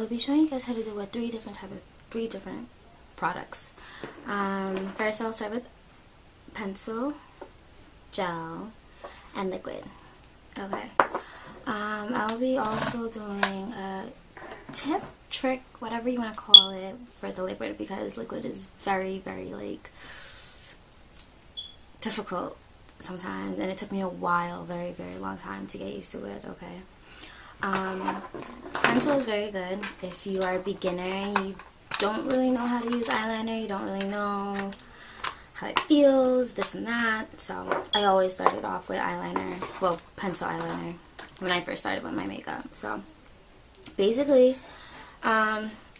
be showing you guys how to do three different products. First I'll start with pencil, gel, and liquid. Okay. I'll be also doing a tip, trick, whatever you want to call it, for the liquid, because liquid is very like difficult sometimes, and it took me a while, very long time to get used to it. Okay. Pencil is very good if you are a beginner and you don't really know how to use eyeliner, you don't really know how it feels, this and that. So I always started off with eyeliner, well, pencil eyeliner, when I first started with my makeup. So basically,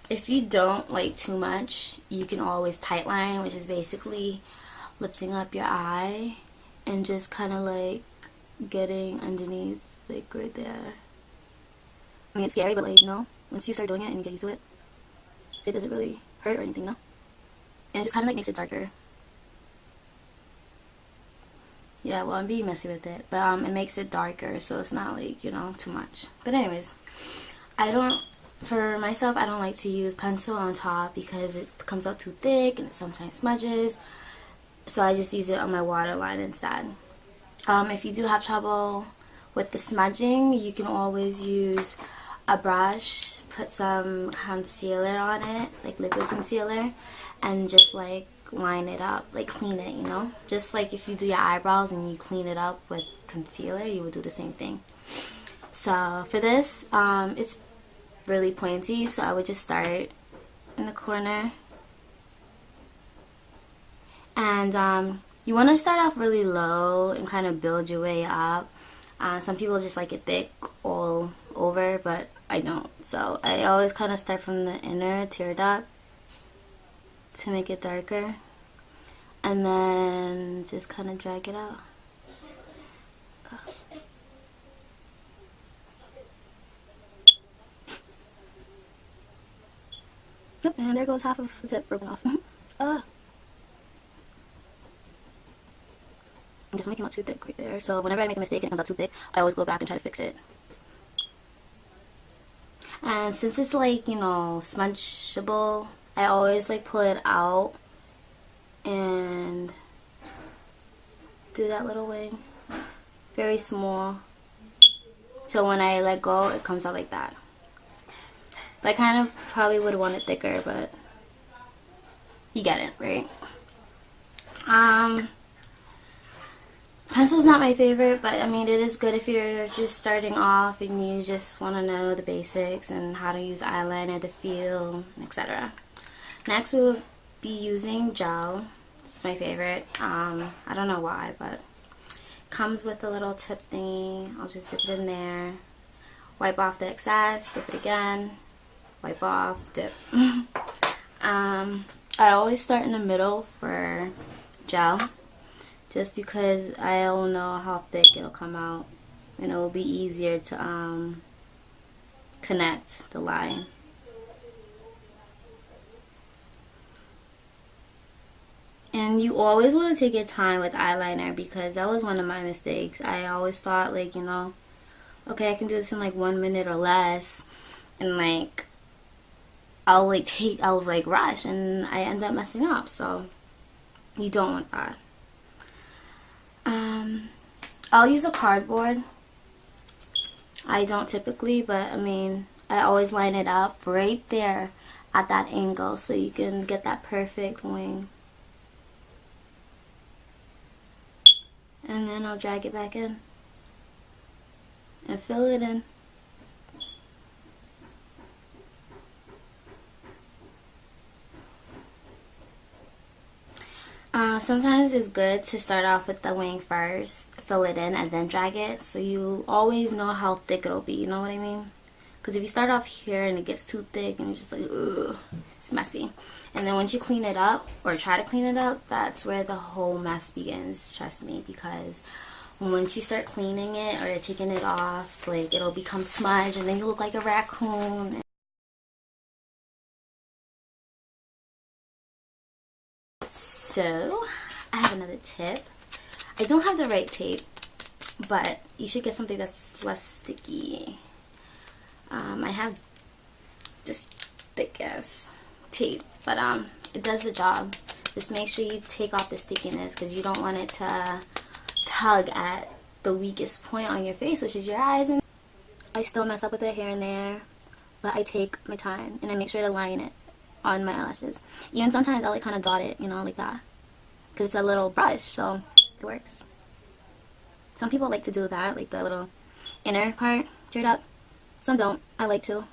if you don't like too much, you can always tight line, which is basically lifting up your eye and just kind of like getting underneath, like right there. I mean, it's scary, but like, you know, once you start doing it and you get used to it, it doesn't really hurt or anything, no? And it just kind of like makes it darker. Yeah, well, I'm being messy with it, but it makes it darker, so it's not like, you know, too much. But anyways, for myself, I don't like to use pencil on top because it comes out too thick and it sometimes smudges. So I just use it on my waterline instead. If you do have trouble with the smudging, you can always use a brush, put some concealer on it, like liquid concealer, and just like line it up, like clean it, you know? Just like if you do your eyebrows and you clean it up with concealer, you would do the same thing. So for this, it's really pointy, so I would just start in the corner. And you want to start off really low and kind of build your way up. Some people just like it thick all over, but I don't. So I always kind of start from the inner tear duct to make it darker, and then just kind of drag it out. Yep, and there goes half of the tip broken off. I'm just making it too thick right there. So whenever I make a mistake and it comes out too thick, I always go back and try to fix it. And since it's like, you know, smudgeable, I always like pull it out and do that little wing, very small, so when I let go it comes out like that. But I kind of probably would want it thicker, but you get it, right? Pencil's not my favorite, but I mean it is good if you're just starting off and you just want to know the basics and how to use eyeliner, the feel, etc. Next we will be using gel. It's my favorite. I don't know why, but it comes with a little tip thingy. I'll just dip it in there, wipe off the excess, dip it again, wipe off, dip. I always start in the middle for gel, just because I'll know how thick it'll come out and it will be easier to connect the line. And you always want to take your time with eyeliner, because that was one of my mistakes. I always thought, like, you know, okay, I can do this in like 1 minute or less, and like I'll like rush and I end up messing up. So you don't want that. I'll use a cardboard. I don't typically, but I mean, I always line it up right there at that angle so you can get that perfect wing. And then I'll drag it back in and fill it in. Sometimes it's good to start off with the wing first, fill it in, and then drag it, so you always know how thick it'll be, you know what I mean? Because if you start off here and it gets too thick and you're just like, ugh, it's messy. And then once you clean it up, or try to clean it up, that's where the whole mess begins, trust me, because once you start cleaning it or taking it off, like, it'll become smudge and then you look like a raccoon. So I have another tip. I don't have the right tape, but you should get something that's less sticky. I have this thick ass tape, but it does the job. Just make sure you take off the stickiness because you don't want it to tug at the weakest point on your face, which is your eyes. And I still mess up with it here and there, but I take my time and I make sure to line it on my eyelashes. Even sometimes I like kind of dot it, you know, like that, because it's a little brush, so it works. Some people like to do that, like the little inner part straight up. Some don't. I like to.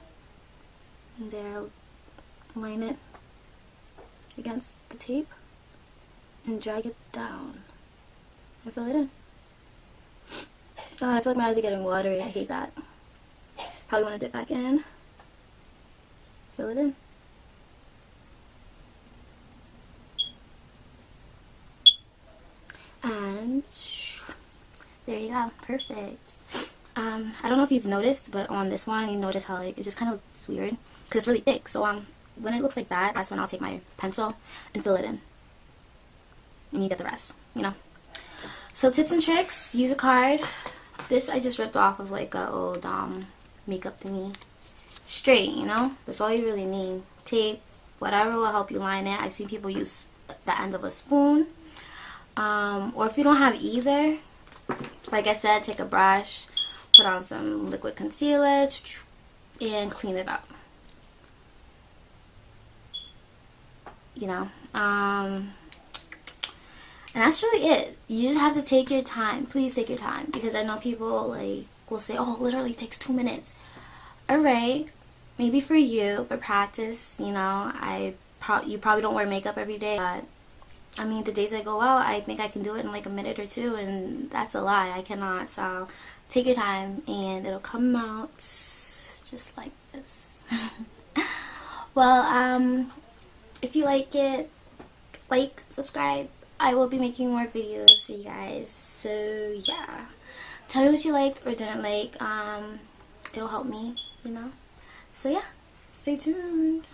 And there, I'll line it against the tape and drag it down and fill it in. Oh, I feel like my eyes are getting watery. I hate that. Probably want to dip back in. Fill it in. And there you go. Perfect. I don't know if you've noticed, but on this one, you notice how like it just kind of looks weird because it's really thick. So when it looks like that, that's when I'll take my pencil and fill it in. And you get the rest, you know. So tips and tricks, use a card. This I just ripped off of like a old makeup thingy. Straight, you know. That's all you really need. Tape, whatever will help you line it. I've seen people use the end of a spoon. Or if you don't have either, like I said, take a brush, put on some liquid concealer, and clean it up. You know, and that's really it. You just have to take your time. Please take your time, because I know people like will say, oh, it literally takes 2 minutes. Alright, maybe for you, but practice. You know, you probably don't wear makeup every day, but I mean, the days I go out, I think I can do it in like a minute or two, and that's a lie. I cannot. So take your time and it'll come out just like this. Well, if you like it, like, subscribe. I will be making more videos for you guys. So yeah, tell me what you liked or didn't like. It'll help me, you know. So yeah, stay tuned.